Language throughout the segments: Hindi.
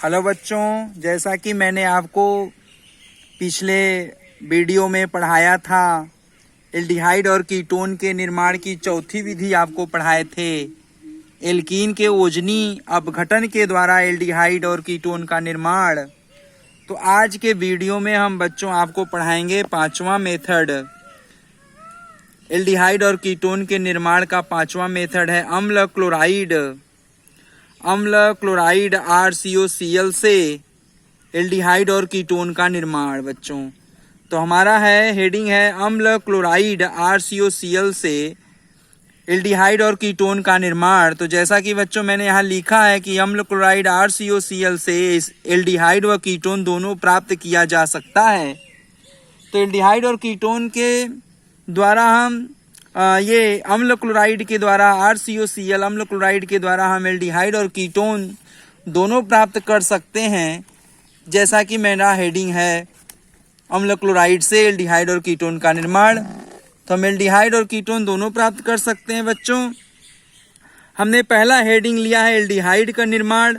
हेलो बच्चों, जैसा कि मैंने आपको पिछले वीडियो में पढ़ाया था, एल्डिहाइड और कीटोन के निर्माण की चौथी विधि आपको पढ़ाए थे। एल्कीन के ओजनी अपघटन के द्वारा एल्डिहाइड और कीटोन का निर्माण। तो आज के वीडियो में हम बच्चों आपको पढ़ाएंगे पांचवा मेथड। एल्डिहाइड और कीटोन के निर्माण का पांचवा मेथड है अम्ल क्लोराइड। अम्ल क्लोराइड RCOCl से एल्डिहाइड और कीटोन का निर्माण। बच्चों तो हमारा हेडिंग है अम्ल क्लोराइड RCOCl से एल्डिहाइड और कीटोन का निर्माण। तो जैसा कि बच्चों मैंने यहाँ लिखा है कि अम्ल क्लोराइड RCOCl से एल्डिहाइड व कीटोन दोनों प्राप्त किया जा सकता है। तो एल्डिहाइड और कीटोन के द्वारा हम ये अम्ल क्लोराइड के द्वारा RCOCl अम्ल क्लोराइड के द्वारा हम एल्डिहाइड और कीटोन दोनों प्राप्त कर सकते हैं। जैसा कि मेरा हेडिंग है अम्ल क्लोराइड से एल्डिहाइड और कीटोन का निर्माण। तो हम एल्डिहाइड और कीटोन दोनों प्राप्त कर सकते हैं। बच्चों हमने पहला हेडिंग लिया है एल्डिहाइड का निर्माण।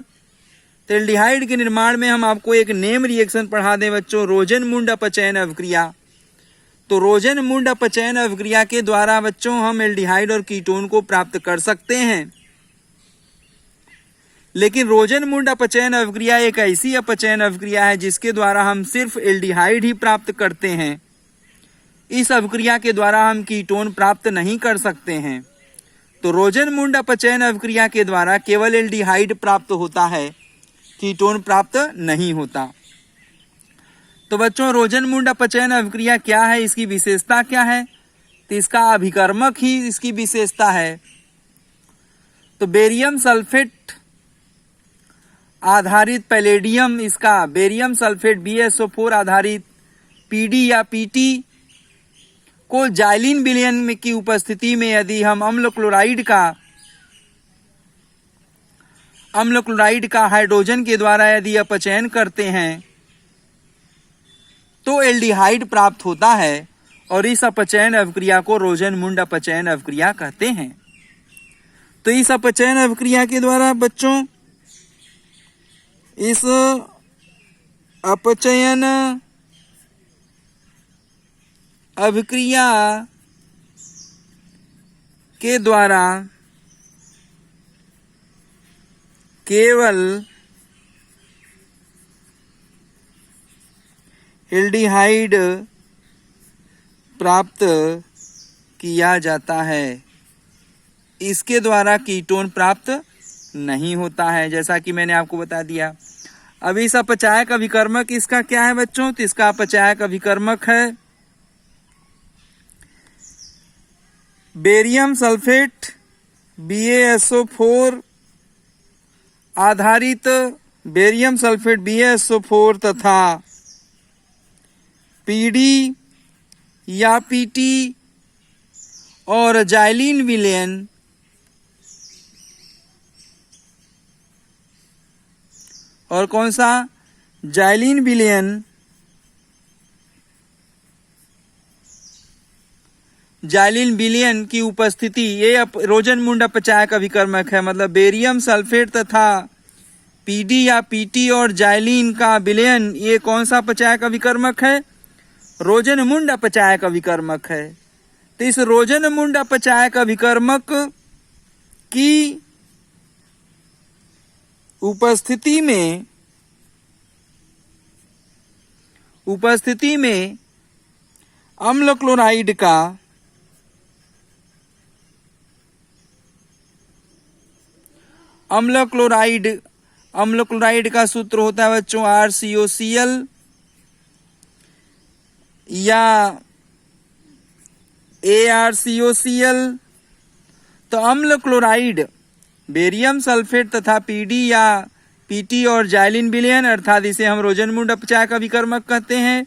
तो एल्डिहाइड के निर्माण में हम आपको एक नेम रिएक्शन पढ़ा दें बच्चों, रोजन-मुंड अपचयन अभिक्रिया। तो रोजन-मुंड अपचयन अभिक्रिया के द्वारा बच्चों हम एल्डिहाइड और कीटोन को प्राप्त कर सकते हैं। लेकिन रोजन-मुंड अपचयन अभिक्रिया एक ऐसी अपचयन अभिक्रिया है जिसके द्वारा हम सिर्फ एल्डिहाइड ही प्राप्त करते हैं। इस अभिक्रिया के द्वारा हम कीटोन प्राप्त नहीं कर सकते हैं। तो रोजन-मुंड अपचयन अभिक्रिया के द्वारा केवल एल्डिहाइड प्राप्त होता है, कीटोन प्राप्त नहीं होता। तो बच्चों रोजन-मुंड अपचयन अभिक्रिया क्या है, इसकी विशेषता क्या है? तो इसका अभिकर्मक ही इसकी विशेषता है। तो बेरियम सल्फेट आधारित पैलेडियम, इसका बेरियम सल्फेट BaSO4 आधारित PD या PT को जाइलिन विलयन की उपस्थिति में यदि हम अम्ल क्लोराइड का हाइड्रोजन के द्वारा यदि अपचयन करते हैं तो एल्डिहाइड प्राप्त होता है और इस अपचयन अभिक्रिया को रोजन-मुंड अपचयन अभिक्रिया कहते हैं। तो इस अपचयन अभिक्रिया के द्वारा बच्चों इस अपचयन अभिक्रिया के द्वारा केवल एल्डिहाइड प्राप्त किया जाता है, इसके द्वारा कीटोन प्राप्त नहीं होता है, जैसा कि मैंने आपको बता दिया। अब इस अपचायक अभिकर्मक इसका क्या है बच्चों? तो इसका अपचायक अभिकर्मक है बेरियम सल्फेट BaSO4 आधारित बेरियम सल्फेट BaSO4 तथा PD या PT और जाइलिन विलयन और कौन सा? जाइलिन विलयन की उपस्थिति, ये रोजन-मुंड अपचायक अभिकर्मक है। मतलब बेरियम सल्फेट तथा PD या PT और जाइलिन का विलयन, ये कौन सा अपचायक अभिकर्मक है? रोजन-मुंड अपचायक अभिकर्मक है। तो इस रोजन-मुंड अपचायक अभिकर्मक की उपस्थिति में अम्ल क्लोराइड का सूत्र होता है बच्चों RCOCl या ArCOCl। तो अम्ल क्लोराइड बेरियम सल्फेट तथा PD या PT और जाइलिन विलयन, अर्थात इसे हम रोजन-मुंड अपचायक अभिकर्मक कहते हैं।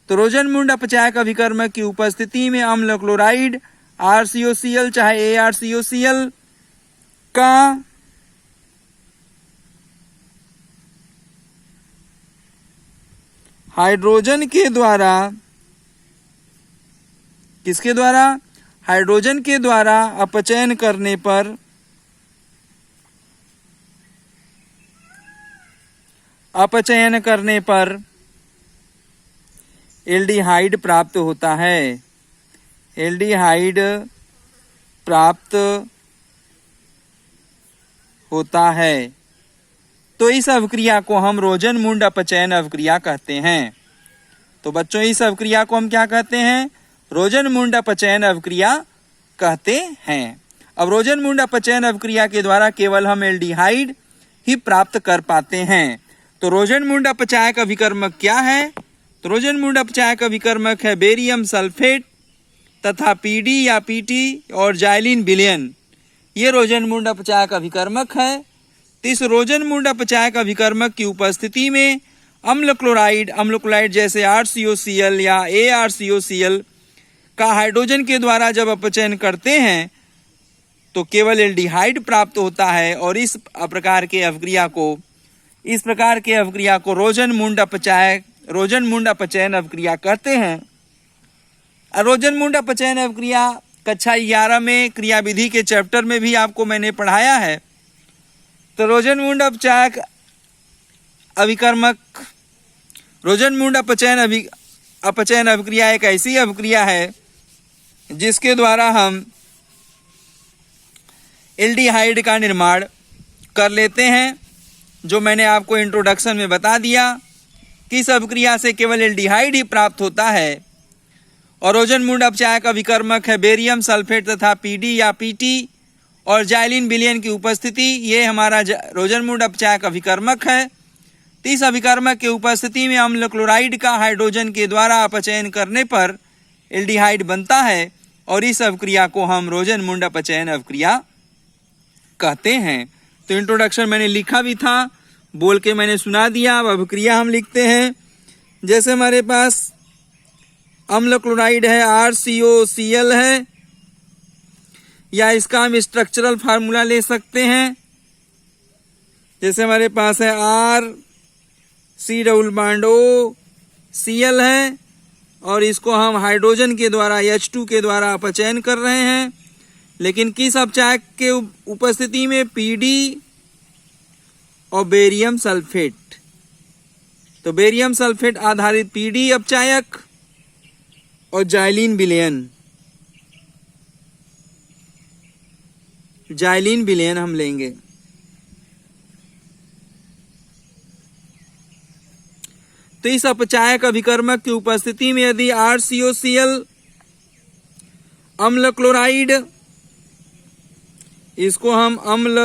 तो रोजन-मुंड अपचायक अभिकर्मक की उपस्थिति में अम्ल क्लोराइड RCOCl चाहे ArCOCl का हाइड्रोजन के द्वारा, किसके द्वारा? हाइड्रोजन के द्वारा अपचयन करने पर अपचयन करने पर एल्डिहाइड प्राप्त होता है। एल्डिहाइड प्राप्त होता है। तो इस अवक्रिया को हम रोजन-मुंड अपचयन अवक्रिया कहते हैं। तो बच्चों इस अवक्रिया को हम क्या कहते हैं? रोजन-मुंड अपचयन अवक्रिया कहते हैं। अब रोजन-मुंड अपचयन अवक्रिया के द्वारा केवल हम एल्डिहाइड ही प्राप्त कर पाते हैं। तो रोजन-मुंड अपचायक अभिकर्मक क्या है? तो रोजन-मुंड अपचायक अभिकर्मक है बेरियम सल्फेट तथा पीडी या पीटी और जाइलिन विलयन। ये रोजन-मुंड अपचायक अभिकर्मक है। तो इस रोजन-मुंड अपचायक अभिकर्मक की उपस्थिति में अम्ल क्लोराइड जैसे RCOCl या ArCOCl का हाइड्रोजन के द्वारा जब अपचयन करते हैं तो केवल एल्डिहाइड प्राप्त होता है। और इस प्रकार के अवक्रिया को रोजन-मुंड अपचयन अवक्रिया कहते हैं। रोजन-मुंड अपचयन अवक्रिया कक्षा 11 में क्रियाविधि के चैप्टर में भी आपको मैंने पढ़ाया है। तो रोजन-मुंड अपचयन अवक्रिया एक ऐसी अवक्रिया है जिसके द्वारा हम एल्डिहाइड का निर्माण कर लेते हैं। जो मैंने आपको इंट्रोडक्शन में बता दिया कि इस अवक्रिया से केवल एल्डिहाइड ही प्राप्त होता है। और रोजन-मुंड अपचायक अभिकर्मक है बेरियम सल्फेट तथा पीडी या पीटी और जाइलिन विलयन की उपस्थिति। ये हमारा रोजन-मुंड अपचायक अभिकर्मक है। इस अभिकर्मक की उपस्थिति में अम्ल क्लोराइड का हाइड्रोजन के द्वारा अपचयन करने पर एल्डिहाइड बनता है। और इस अवक्रिया को हम रोजन-मुंड अपचयन अवक्रिया कहते हैं। तो इंट्रोडक्शन मैंने लिखा भी था, बोल के मैंने सुना दिया। अब अवक्रिया हम लिखते हैं। जैसे हमारे पास अम्ल क्लोराइड है RCOCl है, या इसका हम स्ट्रक्चरल फार्मूला ले सकते हैं। जैसे हमारे पास है RC⋅O⋅Cl है और इसको हम हाइड्रोजन के द्वारा H2 के द्वारा अपचयन कर रहे हैं। लेकिन किस अपचायक के उपस्थिति में? PD और बेरियम सल्फेट। तो बेरियम सल्फेट आधारित PD अपचायक और जाइलिन विलयन हम लेंगे। तो इस अपचायक अभिकर्मक की उपस्थिति में यदि RCOCl अम्ल क्लोराइड, इसको हम अम्ल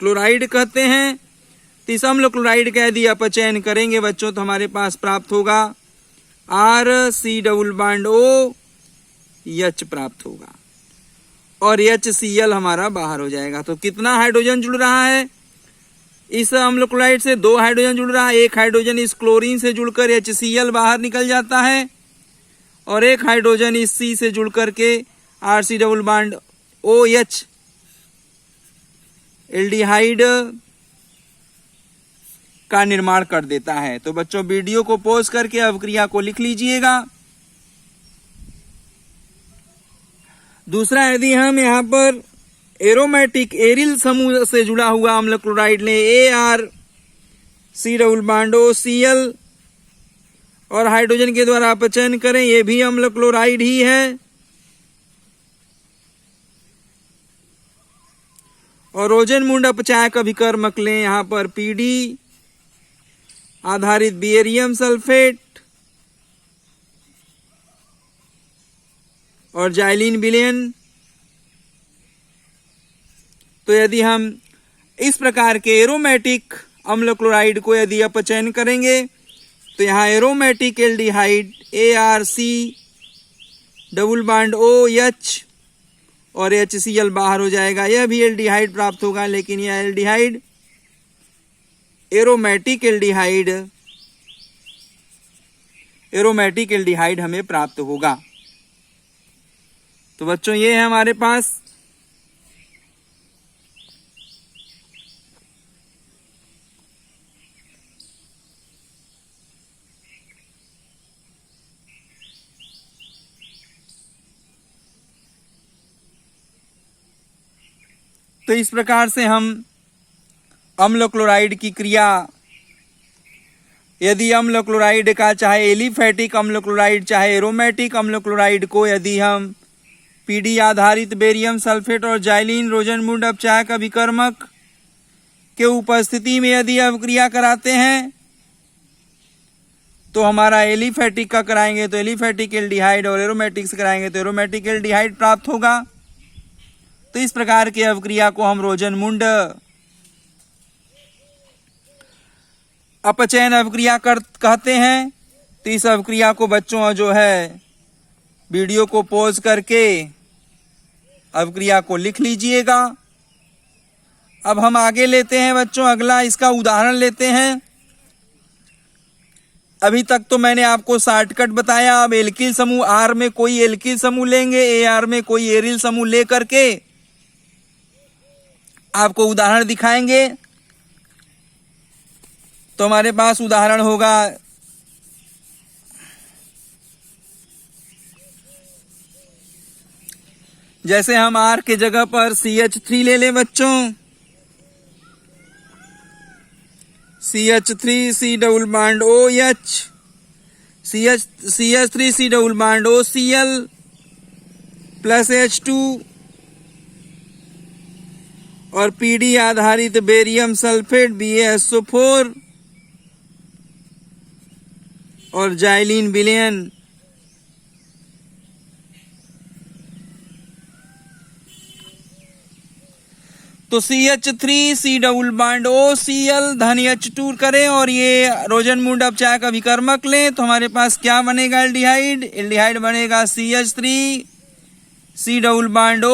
क्लोराइड कहते हैं। तो इस अम्ल क्लोराइड का यदि अपचयन करेंगे बच्चों तो हमारे पास प्राप्त होगा RC⋅O⋅H प्राप्त होगा और HCl हमारा बाहर हो जाएगा। तो कितना हाइड्रोजन जुड़ रहा है? इस अम्ल क्लोराइड से 2 हाइड्रोजन जुड़ रहा है। एक हाइड्रोजन इस क्लोरीन से जुड़कर HCl बाहर निकल जाता है और एक हाइड्रोजन इस C से जुड़कर के RC⋅OH एल्डिहाइड का निर्माण कर देता है। तो बच्चों वीडियो को पॉज करके अवक्रिया को लिख लीजिएगा। दूसरा, यदि हम यहाँ पर एरोमेटिक एरिल समूह से जुड़ा हुआ अम्ल क्लोराइड लें ArC⋅OCl और हाइड्रोजन के द्वारा अपचयन करें, ये भी अम्ल क्लोराइड ही है। और रोजन-मुंड अपचायक अभिकर्मक लें यहाँ पर PD आधारित बेरियम सल्फेट और जाइलिन विलयन। तो यदि हम इस प्रकार के एरोमेटिक अम्ल क्लोराइड को यदि अपचयन करेंगे तो यहाँ एरोमेटिक एल्डिहाइड ArC⋅OH और HCl बाहर हो जाएगा। यह भी एल्डिहाइड प्राप्त होगा, लेकिन यह एल्डिहाइड एरोमेटिक एल्डिहाइड हमें प्राप्त होगा। तो बच्चों ये है हमारे पास तो इस प्रकार से हम अम्ल क्लोराइड की क्रिया, यदि अम्ल क्लोराइड का चाहे एलिफैटिक अम्ल क्लोराइड चाहे एरोमेटिक अम्ल क्लोराइड को यदि हम पीडी आधारित बेरियम सल्फेट और जाइलिन रोजनमुंड अपचायक अभिकर्मक के उपस्थिति में यदि अभिक्रिया कराते हैं तो हमारा एलिफैटिक का कराएंगे तो एलिफैटिक एल्डिहाइड और एरोमेटिक से कराएंगे तो एरोमेटिक एल्डिहाइड प्राप्त होगा। तो इस प्रकार की अभिक्रिया को हम रोजनमुंड अपचयन अभिक्रिया कहते हैं। तो इस अभिक्रिया को बच्चों जो है वीडियो को पॉज करके अभिक्रिया को लिख लीजिएगा। अब हम आगे लेते हैं बच्चों, अगला इसका उदाहरण लेते हैं। अभी तक तो मैंने आपको शॉर्टकट बताया। अब एल्किल समूह आर में कोई एल्किल समूह लेंगे, ए आर में कोई एरिल समूह ले करके आपको उदाहरण दिखाएंगे। तो हमारे पास उदाहरण होगा जैसे हम आर के जगह पर CH3 ले लें बच्चों, CH3 C double bond OH, CH3 C double bond OCl plus H2 और पीडी आधारित बेरियम सल्फेट BaSO4 और जाइलिन विलयन। तो CH3 C double bond OCl धन H2 करें और ये रोजनमुंड अपचायक अभिकर्मक लें तो हमारे पास क्या बनेगा? एल्डिहाइड। एल्डिहाइड बनेगा CH3 C double bond O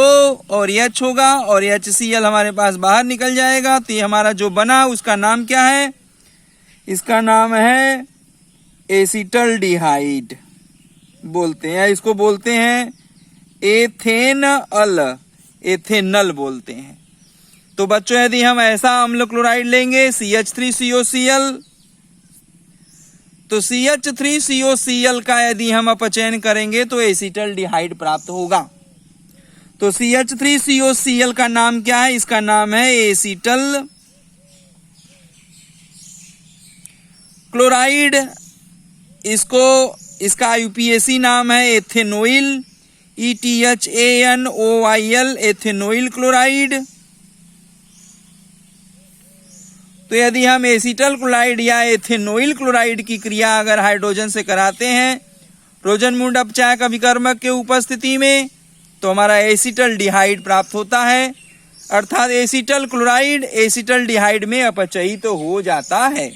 और H होगा और HCl हमारे पास बाहर निकल जाएगा। तो ये हमारा जो बना उसका नाम क्या है? इसका नाम है एसिटल्डिहाइड बोलते हैं, इसको बोलते हैं एथेनल, एथेनल बोलते हैं। तो बच्चों यदि हम ऐसा अम्ल क्लोराइड लेंगे CH3COCl, तो CH3COCl का यदि हम अपचयन करेंगे तो एसिटल्डिहाइड प्राप्त होगा। तो CH3COCl का नाम क्या है? इसका नाम है एसिटल क्लोराइड। इसका UPAC नाम है एथेनोइल, ETHANOIL, एथेनोइल क्लोराइड। तो यदि हम एसिटल क्लोराइड या एथेनोइल क्लोराइड की क्रिया अगर हाइड्रोजन से कराते हैं रोजनमुंड अपचायक अभिकर्मक के उपस्थिति में तो हमारा एसिटल्डिहाइड प्राप्त होता है, अर्थात एसिटल क्लोराइड एसिटल्डिहाइड में अपचयित तो हो जाता है।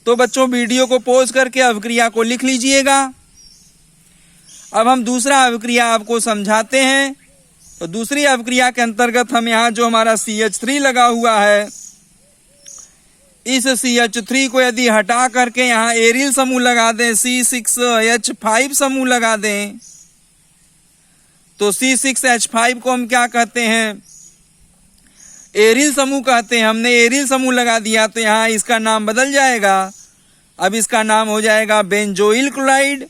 तो बच्चों वीडियो को पॉज करके अभिक्रिया को लिख लीजिएगा। अब हम दूसरा अभिक्रिया आपको समझाते हैं। तो दूसरी अभिक्रिया के अंतर्गत हम यहाँ जो हमारा CH3 लगा हुआ है, इस CH3 को यदि हटा करके यहाँ एरिल समूह लगा दें, C6H5 समूह लगा दें, तो C6H5 को हम क्या कहते हैं? एरिल समूह कहते हैं। हमने एरिल समूह लगा दिया तो यहाँ इसका नाम बदल जाएगा। अब इसका नाम हो जाएगा बेंजोइल क्लोराइड।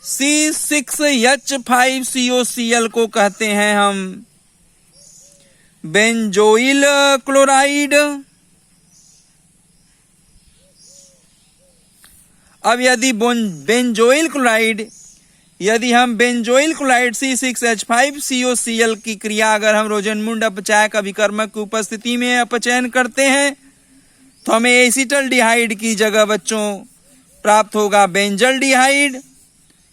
C6H5COCl को कहते हैं हम बेंजोइल क्लोराइड। अब यदि बेंजोइल क्लोराइड C6H5COCl की क्रिया अगर हम रोजनमुंड अपचायक अभिकर्मक की उपस्थिति में अपचयन करते हैं तो हमें एसिटल्डिहाइड की जगह बच्चों प्राप्त होगा बेंजल्डिहाइड।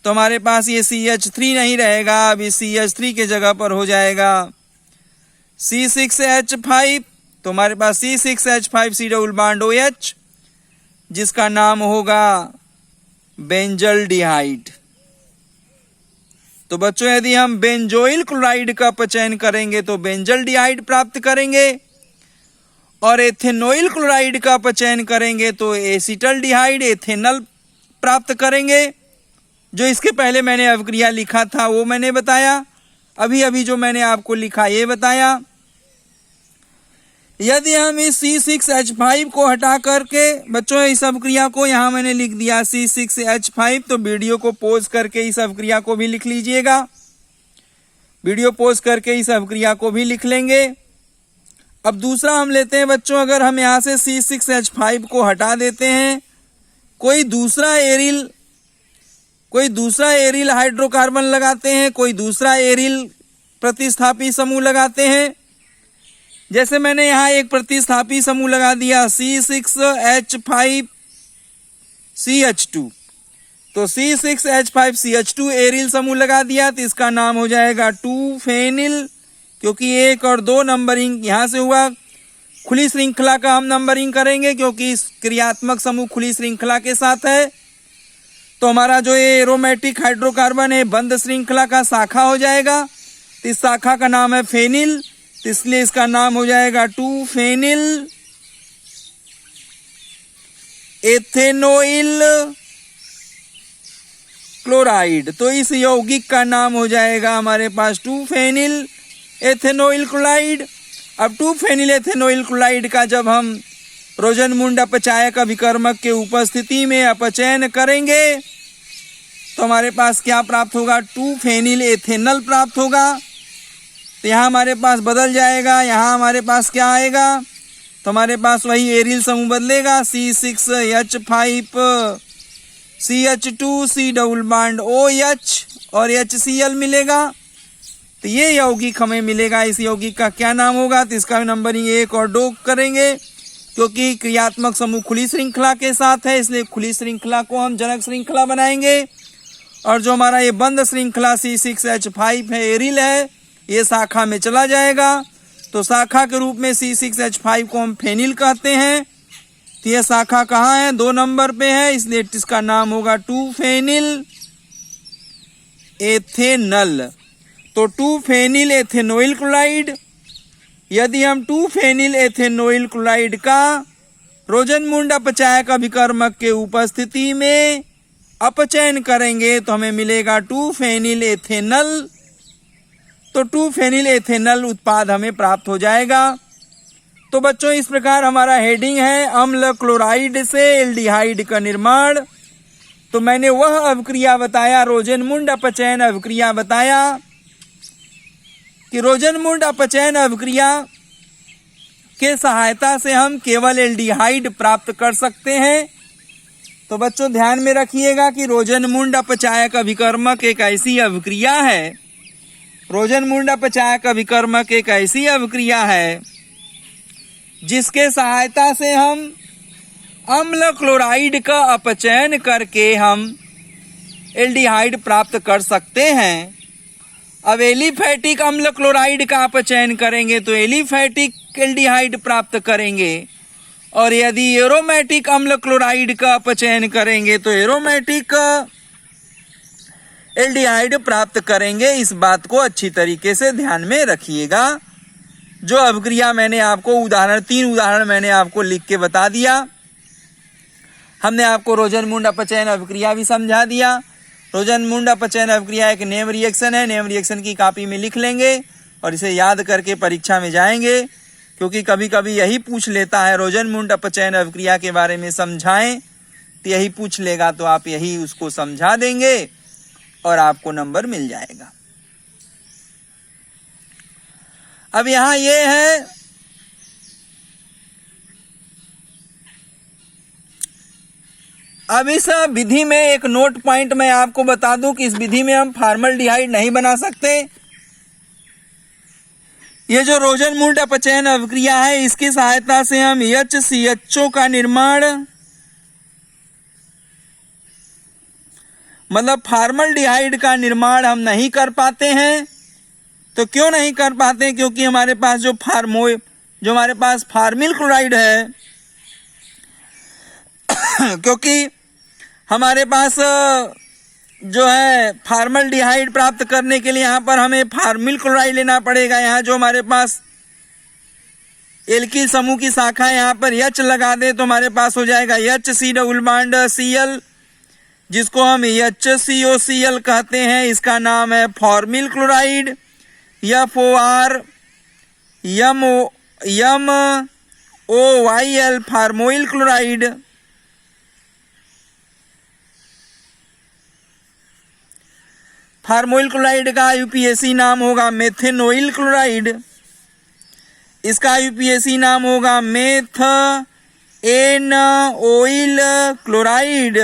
तो हमारे पास ये CH3 नहीं रहेगा, अब इस CH3 के जगह पर हो जाएगा C6H5। तो हमारे पास C6H5C डबल बॉन्ड OH जिसका नाम होगा बेंजल्डिहाइड। तो बच्चों यदि हम बेंजोइल क्लोराइड का अपचयन करेंगे तो बेंजल्डिहाइड प्राप्त करेंगे और एथेनोइल क्लोराइड का अपचयन करेंगे तो एसिटल्डिहाइड एथेनल प्राप्त करेंगे। जो इसके पहले मैंने अभिक्रिया लिखा था वो मैंने बताया, अभी जो मैंने आपको लिखा ये बताया। यदि हम इस C6H5 को हटा करके बच्चों इस अभिक्रिया को यहाँ मैंने लिख दिया C6H5, तो वीडियो को पॉज करके इस अभिक्रिया को भी लिख लीजिएगा। वीडियो पॉज करके इस अभिक्रिया को भी लिख लेंगे। अब दूसरा हम लेते हैं बच्चों, अगर हम यहाँ से C6H5 को हटा देते हैं, कोई दूसरा एरिल हाइड्रोकार्बन लगाते हैं, कोई दूसरा एरिल प्रतिस्थापी समूह लगाते हैं। जैसे मैंने यहाँ एक प्रतिस्थापी समूह लगा दिया C6H5CH2, तो C6H5CH2 एरिल समूह लगा दिया, तो इसका नाम हो जाएगा 2-फेनिल, क्योंकि 1 और 2 नंबरिंग यहाँ से हुआ। खुली श्रृंखला का हम नंबरिंग करेंगे क्योंकि क्रियात्मक समूह खुली श्रृंखला के साथ है। तो हमारा जो ये एरोमेटिक हाइड्रोकार्बन है बंद श्रृंखला का शाखा हो जाएगा, तो इस शाखा का नाम है फेनिल, तो इसलिए इसका नाम हो जाएगा 2-फेनिल एथेनोइल क्लोराइड। तो इस यौगिक का नाम हो जाएगा हमारे पास 2-फेनिल एथेनोइल क्लोराइड। अब 2-फेनिल एथेनोइल क्लोराइड का जब हम रोजनमुंड अपचायक अभिकर्मक के उपस्थिति में अपचयन करेंगे तो हमारे पास क्या प्राप्त होगा, 2-फेनिल एथेनल प्राप्त होगा। तो यहाँ हमारे पास बदल जाएगा, यहाँ हमारे पास क्या आएगा, तो हमारे पास वही एरिल समूह बदलेगा, C6H5CH2 C double bond OH और HCl मिलेगा। तो ये यौगिक हमें मिलेगा। इस यौगिक का क्या नाम होगा, तो इसका नंबरिंग 1 और 2 करेंगे, क्योंकि क्रियात्मक समूह खुली श्रृंखला के साथ है, इसलिए खुली श्रृंखला को हम जनक श्रृंखला बनाएंगे। और जो हमारा ये बंद श्रृंखला C6H5 है, एरिल है, ये शाखा में चला जाएगा। तो शाखा के रूप में C6H5 को हम फेनिल कहते हैं। तो ये शाखा कहाँ है, 2 नंबर पे है, इसलिए इसका नाम होगा 2-फेनिल एथेनल। तो 2-फेनिल एथेनोइल क्लोराइड, यदि हम 2-फेनिल एथेनोइल क्लोराइड का रोजनमुंड अपचायक अभिकर्मक के उपस्थिति में अपचयन करेंगे तो हमें मिलेगा 2-फेनिल एथेनल। तो 2-फेनिल एथेनल उत्पाद हमें प्राप्त हो जाएगा। तो बच्चों इस प्रकार हमारा हेडिंग है अम्ल क्लोराइड से एल्डिहाइड का निर्माण। तो मैंने वह अभिक्रिया बताया, रोजनमुंड अपचयन अभिक्रिया बताया कि रोजनमुंड अपचयन अभिक्रिया के सहायता से हम केवल एल्डिहाइड प्राप्त कर सकते हैं। तो बच्चों ध्यान में रखिएगा कि रोजनमुंड अपचायक अभिकर्मक एक ऐसी अभिक्रिया है, रोजनमुंड अपचायक अभिकर्मक एक ऐसी अभिक्रिया है जिसके सहायता से हम अम्ल क्लोराइड का अपचयन करके हम एल्डिहाइड प्राप्त कर सकते हैं। अब एलिफैटिक अम्ल क्लोराइड का अपचयन करेंगे तो एलिफैटिक एल्डिहाइड प्राप्त करेंगे, और यदि एरोमेटिक अम्ल क्लोराइड का अपचयन करेंगे तो एरोमेटिक एल्डिहाइड प्राप्त करेंगे। इस बात को अच्छी तरीके से ध्यान में रखिएगा। जो अभिक्रिया मैंने आपको 3 उदाहरण मैंने आपको लिख के बता दिया। हमने आपको रोजनमुंड अपचयन अभिक्रिया भी समझा दिया। रोजनमुंड अपचयन अभिक्रिया एक नेम रिएक्शन है, नेम रिएक्शन की कॉपी में लिख लेंगे और इसे याद करके परीक्षा में जाएंगे, क्योंकि कभी कभी यही पूछ लेता है रोजनमुंड अपचयन अभिक्रिया के बारे में समझाएं, तो यही पूछ लेगा, तो आप यही उसको समझा देंगे और आपको नंबर मिल जाएगा। अब यहां ये है अब इस विधि में एक नोट पॉइंट मैं आपको बता दूं कि इस विधि में हम फॉर्मल्डिहाइड नहीं बना सकते। ये जो रोजनमुंड अपचयन अभिक्रिया है, इसकी सहायता से हम HCHO का निर्माण, मतलब फॉर्मल्डिहाइड का निर्माण हम नहीं कर पाते हैं। तो क्यों नहीं कर पाते, क्योंकि हमारे पास जो हमारे पास फार्मिल क्लोराइड है क्योंकि हमारे पास जो है फॉर्मल्डिहाइड प्राप्त करने के लिए यहाँ पर हमें फार्मिल क्लोराइड लेना पड़ेगा। यहाँ जो हमारे पास एल्किल समूह की शाखा है, यहाँ पर H लगा दे तो हमारे पास हो जाएगा HC डबल बॉन्ड Cl, जिसको हम HCOCl कहते हैं। इसका नाम है formyl chloride, FOR MOYL formoyl chloride. Formoyl chloride का यूपीएसी नाम होगा मेथेनोइल क्लोराइड, इसका यूपीएसी नाम होगा मेथेनोइल क्लोराइड।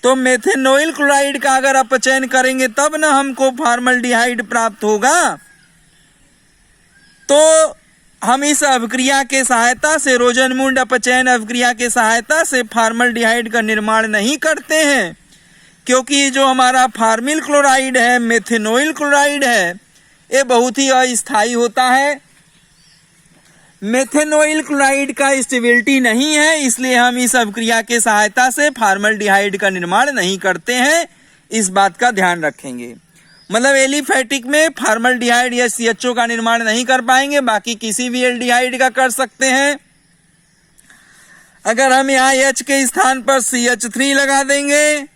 तो मेथेनोइल क्लोराइड का अगर अपचयन करेंगे तब ना हमको फॉर्मल्डिहाइड प्राप्त होगा। तो हम इस अभिक्रिया के सहायता से, रोजनमुंड अपचयन अभिक्रिया के सहायता से फॉर्मल्डिहाइड का निर्माण नहीं करते हैं, क्योंकि जो हमारा फार्मिल क्लोराइड है, मेथेनोइल क्लोराइड है, ये बहुत ही अस्थायी होता है। मेथेनोइल क्लोराइड का स्टेबिलिटी नहीं है, इसलिए हम इस अभिक्रिया के सहायता से फॉर्मल्डिहाइड का निर्माण नहीं करते हैं। इस बात का ध्यान रखेंगे। मतलब एलिफेटिक में फॉर्मल्डिहाइड या CHO का निर्माण नहीं कर पाएंगे, बाकी किसी भी एल्डिहाइड का कर सकते हैं। अगर हम यहाँ H के स्थान पर CH3 लगा देंगे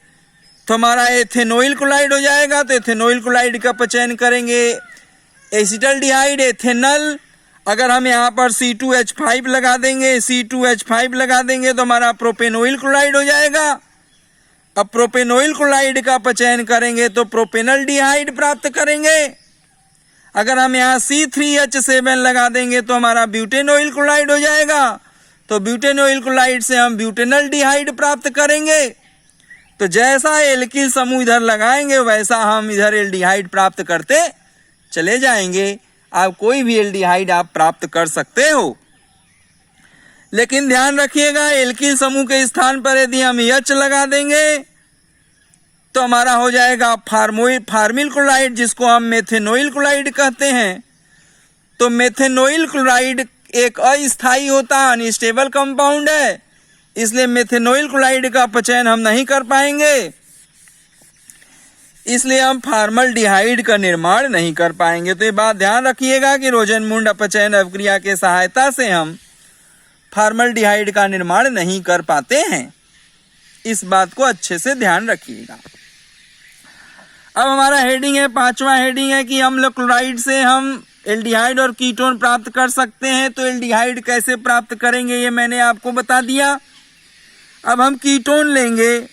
तो हमारा एथेनोइल क्लोराइड हो जाएगा। तो एथेनोइल क्लोराइड का अपचयन करेंगे एसिटल्डिहाइड, एथेनल। अगर हम यहाँ पर C2H5 लगा देंगे, C2H5 लगा देंगे तो हमारा प्रोपेनोइल क्लोराइड हो जाएगा। अब प्रोपेनोइल क्लोराइड का अपचयन करेंगे तो प्रोपेनल्डिहाइड प्राप्त करेंगे। अगर हम यहाँ C3H7 लगा देंगे तो हमारा ब्यूटेनोइल क्लोराइड हो जाएगा। तो ब्यूटेनोइल क्लोराइड से हम ब्यूटेनल्डिहाइड प्राप्त करेंगे। तो जैसा एल्किल समूह इधर लगाएंगे वैसा हम इधर एल्डिहाइड प्राप्त करते चले जाएंगे। आप कोई भी एल्डिहाइड आप प्राप्त कर सकते हो, लेकिन ध्यान रखिएगा एल्किल समूह के स्थान पर यदि हम H लगा देंगे तो हमारा हो जाएगा फार्मिल क्लोराइड, जिसको हम मेथेनोइल क्लोराइड कहते हैं। तो मेथेनोइल क्लोराइड एक अस्थायी होता है, अनस्टेबल कंपाउंड है, इसलिए मेथेनोइल क्लोराइड का अपचयन हम नहीं कर पाएंगे, इसलिए हम फॉर्मल्डिहाइड का निर्माण नहीं कर पाएंगे। तो ये बात ध्यान रखिएगा कि रोजनमुंड अपचयन अभिक्रिया के सहायता से हम फॉर्मल्डिहाइड का निर्माण नहीं कर पाते हैं। इस बात को अच्छे से ध्यान रखिएगा। अब हमारा हेडिंग है, 5वां हेडिंग है कि अम्ल क्लोराइड से हम एल्डिहाइड और कीटोन प्राप्त कर सकते हैं। तो एल्डिहाइड कैसे प्राप्त करेंगे ये मैंने आपको बता दिया। अब हम कीटोन लेंगे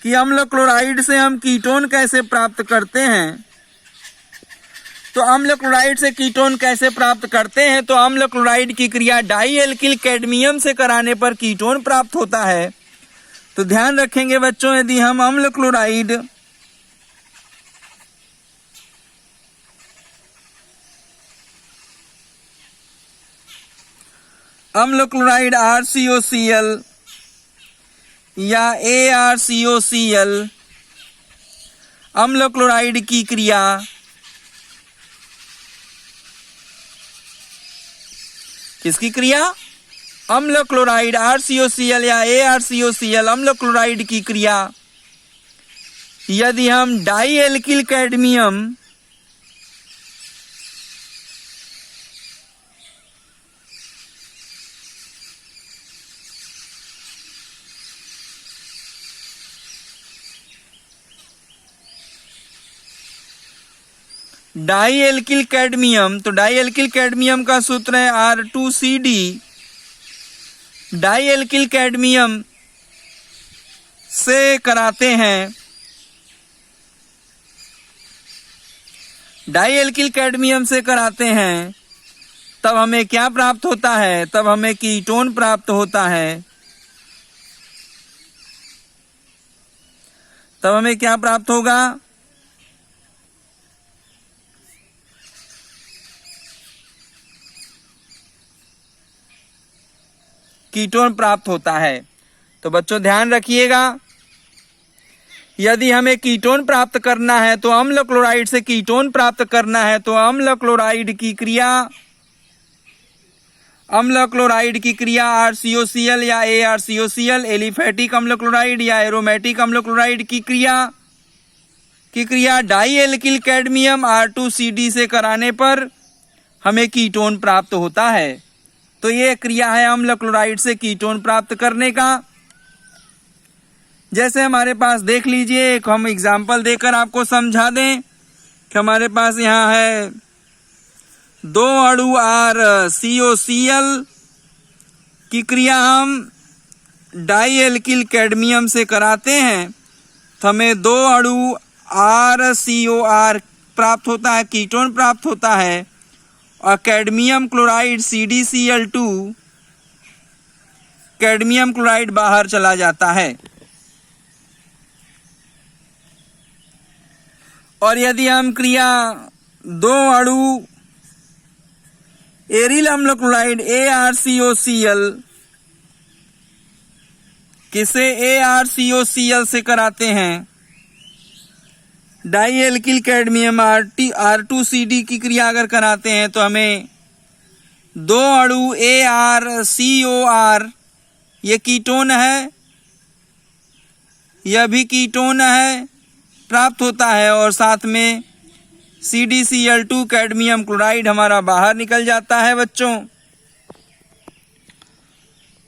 कि अम्ल क्लोराइड से हम कीटोन कैसे प्राप्त करते हैं। तो अम्ल क्लोराइड से कीटोन कैसे प्राप्त करते हैं, तो अम्ल क्लोराइड की क्रिया डाई एल्किल कैडमियम से कराने पर कीटोन प्राप्त होता है। तो ध्यान रखेंगे बच्चों, यदि हम अम्ल क्लोराइड RCOCl या ArCOCl अम्ल क्लोराइड की क्रिया किसकी क्रिया? अम्ल क्लोराइड RCOCl या ArCOCl अम्ल क्लोराइड की क्रिया यदि हम dialkyl cadmium dialkyl cadmium, तो डाई एल्किल कैडमियम का सूत्र है R2CD। डाई एल्किल कैडमियम से कराते हैं, डाई एल्किल कैडमियम से कराते हैं, तब हमें क्या प्राप्त होता है? तब हमें कीटोन प्राप्त होता है। तब हमें क्या प्राप्त होगा? कीटोन प्राप्त होता है। तो बच्चों ध्यान रखिएगा, यदि हमें कीटोन प्राप्त करना है तो अम्ल क्लोराइड से कीटोन प्राप्त करना है तो अम्ल क्लोराइड की क्रिया RCOCl या ArCOCl एलिफेटिक अम्ल क्लोराइड या एरोमेटिक अम्ल क्लोराइड की क्रिया डाई एल्किल कैडमियम R2CD से कराने पर हमें कीटोन प्राप्त होता है। तो ये क्रिया है अम्ल क्लोराइड से कीटोन प्राप्त करने का। जैसे हमारे पास देख लीजिए, एक हम एग्जाम्पल देकर आपको समझा दें कि हमारे पास यहाँ है 2 अणु RCOCl की क्रिया हम डाई एल्किल कैडमियम से कराते हैं तो हमें 2 अणु RCOR प्राप्त होता है, कीटोन प्राप्त होता है, और cadmium chloride CdCl2 cadmium chloride बाहर चला जाता है। और यदि हम क्रिया 2 अणु एरिल अम्ल क्लोराइड ArCOCl किसे ArCOCl से कराते हैं, डाई एल्किल कैडमियम R2CD की क्रिया अगर कराते हैं तो हमें 2 अणु ArCOR, ये कीटोन है, यह भी कीटोन है, प्राप्त होता है, और साथ में CdCl2 कैडमियम क्लोराइड हमारा बाहर निकल जाता है बच्चों।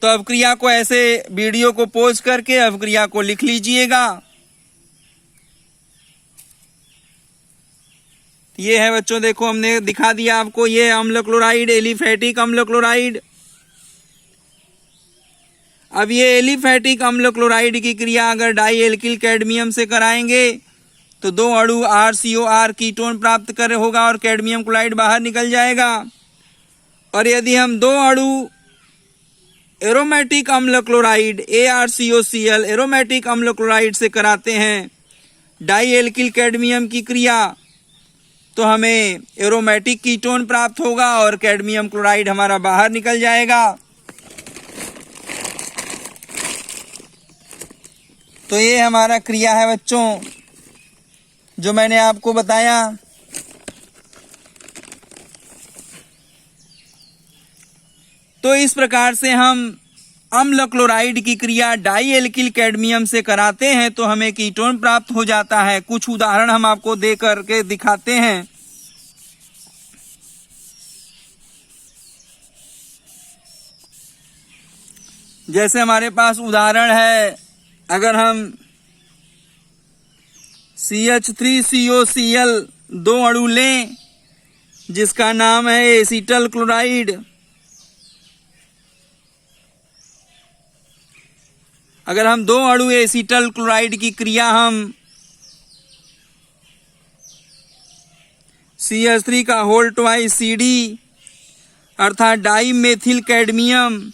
तो अब क्रिया को ऐसे वीडियो को पॉज करके अब क्रिया को लिख लीजिएगा। ये है बच्चों, देखो हमने दिखा दिया आपको, ये अम्ल क्लोराइड, एलिफेटिक अम्ल क्लोराइड। अब ये एलिफेटिक अम्ल क्लोराइड की क्रिया अगर डाई एल्किल कैडमियम से कराएंगे तो 2 अणु RCOR कीटोन प्राप्त कर होगा और कैडमियम क्लोराइड बाहर निकल जाएगा। और यदि हम 2 अणु एरोमेटिक अम्ल क्लोराइड ArCOCl एरोमेटिक अम्ल क्लोराइड से कराते हैं डाई एल्किल कैडमियम की क्रिया तो हमें एरोमेटिक कीटोन प्राप्त होगा और कैडमियम क्लोराइड हमारा बाहर निकल जाएगा। तो ये हमारा क्रिया है बच्चों जो मैंने आपको बताया। तो इस प्रकार से हम अम्ल क्लोराइड की क्रिया डाई एल्किल कैडमियम से कराते हैं तो हमें कीटोन प्राप्त हो जाता है। कुछ उदाहरण हम आपको दे करके दिखाते हैं। जैसे हमारे पास उदाहरण है, अगर हम CH3COCl 2 अणु लें जिसका नाम है एसीटल क्लोराइड, अगर हम 2 अणु एसीटल क्लोराइड की क्रिया हम CH3 का होल ट्वाइस CD अर्थात डाई मेथिल कैडमियम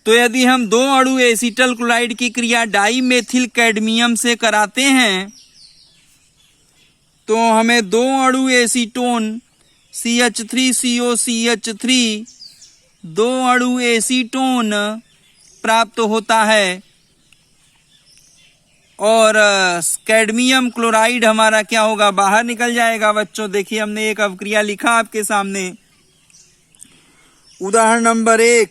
तो यदि हम 2 अणु एसीटल क्लोराइड की क्रिया डाई मेथिल कैडमियम से कराते हैं तो हमें 2 अणु एसीटोन CH3COCH3 2 अणु एसीटोन प्राप्त होता है और कैडमियम क्लोराइड हमारा क्या होगा, बाहर निकल जाएगा। बच्चों देखिए हमने एक अवक्रिया लिखा आपके सामने। उदाहरण नंबर 1,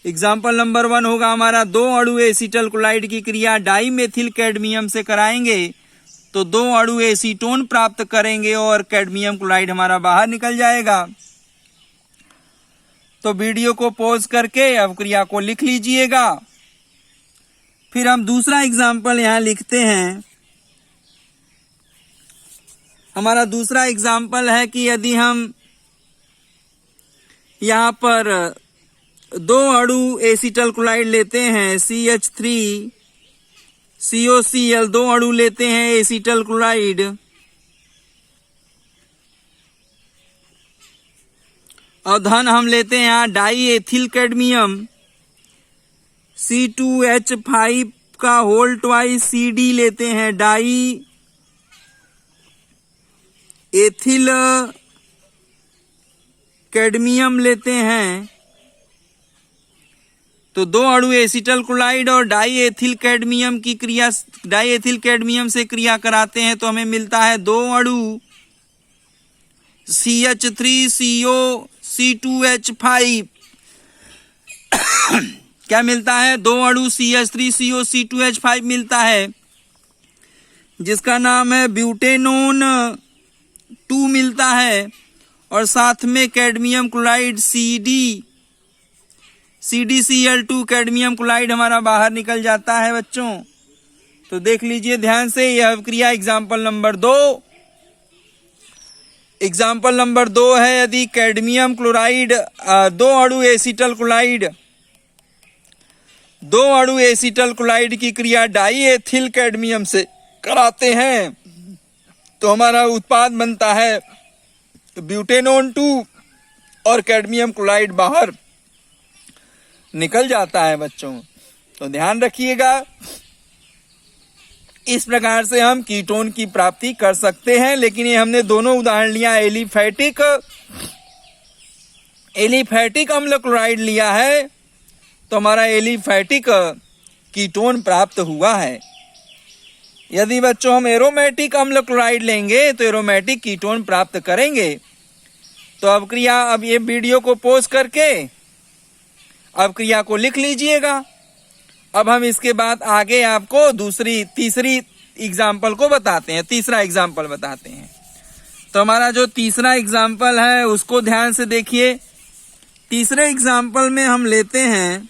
एग्जाम्पल नंबर 1 होगा हमारा 2 अणु एसीटल क्लोराइड की क्रिया डाई मेथिल कैडमियम से कराएंगे तो 2 अणु एसीटोन प्राप्त करेंगे और कैडमियम क्लोराइड हमारा बाहर निकल जाएगा। तो वीडियो को पॉज करके अब क्रिया को लिख लीजिएगा। फिर हम दूसरा एग्जाम्पल यहां लिखते हैं। हमारा दूसरा एग्जाम्पल है कि यदि हम यहां पर 2 अणु एसीटल क्लोराइड लेते हैं CH3COCl 2 अणु लेते हैं एसीटल क्लोराइड और धन हम लेते हैं यहाँ डाई एथिल कैडमियम C2H5 का होल ट्वाइस CD लेते हैं, डाई एथिल कैडमियम लेते हैं। तो 2 अणु एसीटल क्लोराइड और डाई एथिल कैडमियम की क्रिया डाई एथिल कैडमियम से क्रिया कराते हैं तो हमें मिलता है 2 अणु CH3CO C2H5 क्या मिलता है, 2 अणु CH3CO C2H5 मिलता है जिसका नाम है ब्यूटेनोन 2 मिलता है और साथ में cadmium chloride CD CdCl2 cadmium chloride हमारा बाहर निकल जाता है बच्चों। तो देख लीजिए ध्यान से, यह अभिक्रिया एग्जाम्पल नंबर 2। एग्जाम्पल नंबर 2 है, यदि कैडमियम क्लोराइड 2 अणु एसिटल क्लोराइड 2 अणु एसिटल क्लोराइड की क्रिया डाई एथिल कैडमियम से कराते हैं तो हमारा उत्पाद बनता है ब्यूटेनोन 2 और कैडमियम क्लोराइड बाहर निकल जाता है बच्चों। तो ध्यान रखिएगा, इस प्रकार से हम कीटोन की प्राप्ति कर सकते हैं। लेकिन ये हमने दोनों उदाहरण लिया, एलिफैटिक अम्ल क्लोराइड लिया है तो हमारा एलिफैटिक कीटोन प्राप्त हुआ है। यदि बच्चों हम एरोमेटिक अम्ल क्लोराइड लेंगे तो एरोमेटिक कीटोन प्राप्त करेंगे। तो अब ये वीडियो को पॉज करके अब क्रिया को लिख लीजिएगा। अब हम इसके बाद आगे आपको तीसरी एग्जाम्पल को बताते हैं, तीसरा एग्जाम्पल बताते हैं। तो हमारा जो तीसरा एग्जाम्पल है उसको ध्यान से देखिए। तीसरे एग्जाम्पल में हम लेते हैं,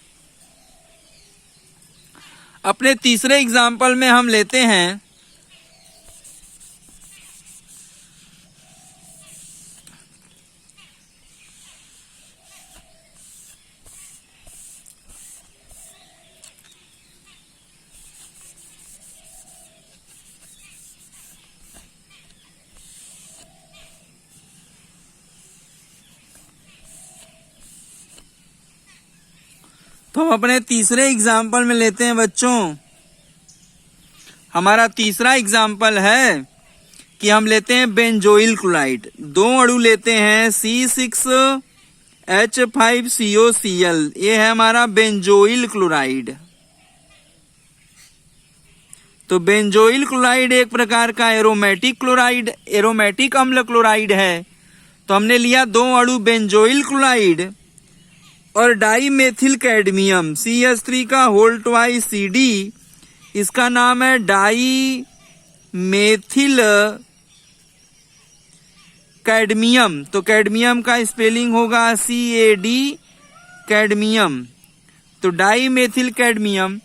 अपने तीसरे एग्जाम्पल में हम लेते हैं तो हम अपने तीसरे एग्जाम्पल में लेते हैं बच्चों, हमारा तीसरा एग्जाम्पल है कि हम लेते हैं बेंजोइल क्लोराइड। 2 अणु लेते हैं C6H5COCl, ये है हमारा बेंजोइल क्लोराइड। तो बेंजोइल क्लोराइड एक प्रकार का एरोमेटिक अम्ल क्लोराइड है। तो हमने लिया 2 अणु बेंजोइल क्लोराइड और डाई मेथिल कैडमियम CH3 का होल ट्वाइस CD, इसका नाम है डाई मेथिल कैडमियम। तो कैडमियम का स्पेलिंग होगा CAD कैडमियम। तो डाई मेथिल कैडमियम।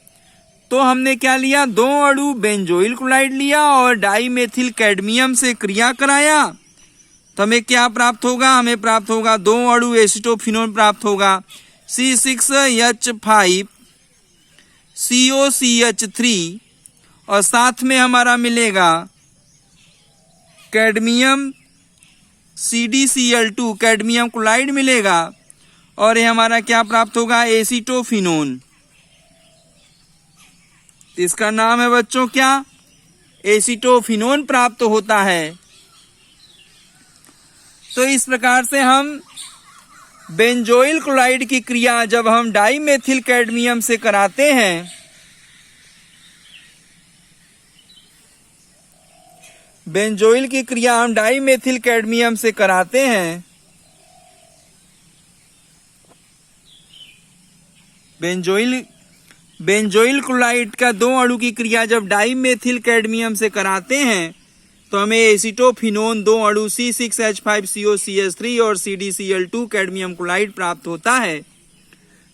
तो हमने क्या लिया, 2 अणु बेंजोइल क्लोराइड लिया और डाई मेथिल कैडमियम से क्रिया कराया। तो हमें क्या प्राप्त होगा, हमें प्राप्त होगा 2 अणु एसिटोफिनोन प्राप्त होगा C6H5COCH3 और साथ में हमारा मिलेगा कैडमियम CdCl2 कैडमियम क्लोराइड मिलेगा और ये हमारा क्या प्राप्त होगा, एसिटोफिनोन। इसका नाम है बच्चों क्या, एसिटोफिनोन प्राप्त होता है। तो इस प्रकार से हम बेंजोइल क्लोराइड की क्रिया जब हम डाई मेथिल कैडमियम से कराते हैं, बेंजोइल की क्रिया हम डाई मेथिल कैडमियम से कराते हैं, बेंजोइल क्लोराइड का 2 अणु की क्रिया जब डाई मेथिल कैडमियम से कराते हैं तो हमें एसिटोफिनोन 2 अणु C6H5COCH3 और CdCl2 कैडमियम क्लोराइड प्राप्त होता है।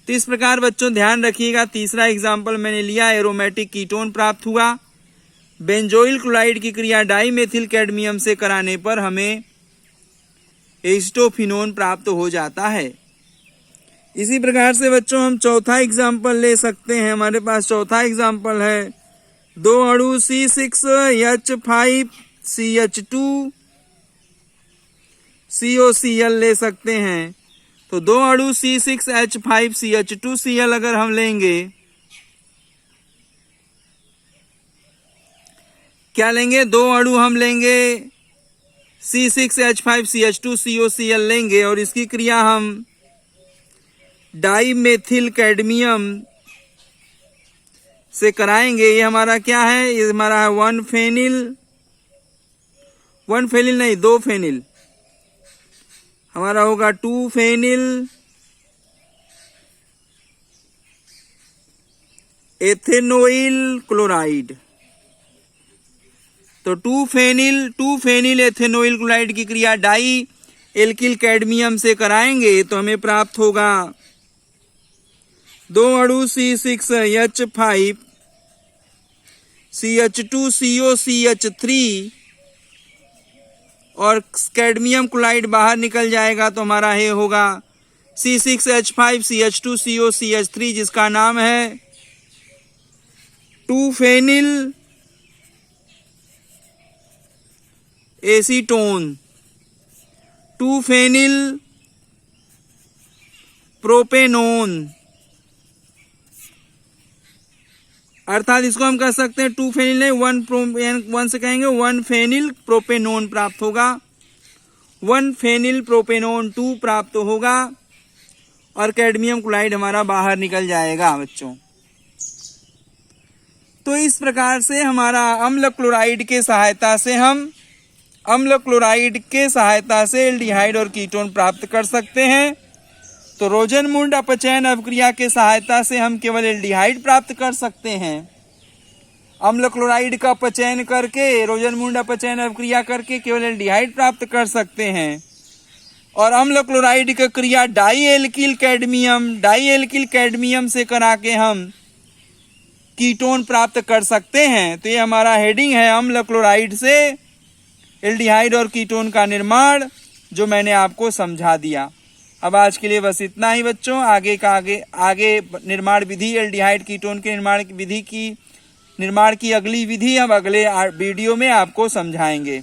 तो इस प्रकार बच्चों ध्यान रखिएगा, तीसरा एग्जाम्पल मैंने लिया, एरोमेटिक कीटोन प्राप्त हुआ। बेंजोइल क्लोराइड की क्रिया डाई मेथिल कैडमियम से कराने पर हमें एसिटोफिनोन प्राप्त हो जाता है। इसी प्रकार से बच्चों हम चौथा एग्जाम्पल ले सकते हैं। हमारे पास चौथा एग्जाम्पल है, 2 अणु C6H5CH2COCl ले सकते हैं। तो 2 अणु C6H5CH2Cl अगर हम लेंगे, क्या लेंगे, 2 अणु हम लेंगे C6H5CH2COCl लेंगे और इसकी क्रिया हम डाई मेथिल कैडमियम से कराएंगे। ये हमारा क्या है, ये हमारा है 2 फेनिल, हमारा होगा 2 फेनिल एथेनोइल क्लोराइड। तो 2 फेनिल एथेनोइल क्लोराइड की क्रिया डाई एल्किल कैडमियम से कराएंगे तो हमें प्राप्त होगा दो अणु C6H5 CH2COCH3 और कैडमियम क्लोराइड बाहर निकल जाएगा तो हमारा ये होगा C6H5 CH2COCH3, जिसका नाम है 2-फेनिल एसीटोन, 2-फेनिल प्रोपेनोन, अर्थात इसको हम कह सकते हैं 2-फेनिल नहीं, वन से कहेंगे 1-फेनिल प्रोपेनोन प्राप्त होगा, 1-फेनिल प्रोपेनोन 2 प्राप्त होगा और कैडमियम क्लोराइड हमारा बाहर निकल जाएगा बच्चों। तो इस प्रकार से हमारा अम्ल क्लोराइड के सहायता से एल्डिहाइड और कीटोन प्राप्त कर सकते हैं। तो रोजनमुंड अपचयन अवक्रिया के सहायता से हम केवल एल्डिहाइड प्राप्त कर सकते हैं। अम्ल क्लोराइड का अपचयन करके, रोजनमुंड अपचयन अवक्रिया करके केवल एल्डिहाइड प्राप्त कर सकते हैं। और अम्ल क्लोराइड का क्रिया डाईएल्किल कैडमियम से करा के हम कीटोन प्राप्त कर सकते हैं। तो ये हमारा हेडिंग है, अम्ल क्लोराइड से एल्डिहाइड और कीटोन का निर्माण, जो मैंने आपको समझा दिया। अब आज के लिए बस इतना ही बच्चों। आगे निर्माण विधि, एल्डिहाइड कीटोन के निर्माण की अगली विधि हम अगले वीडियो में आपको समझाएंगे।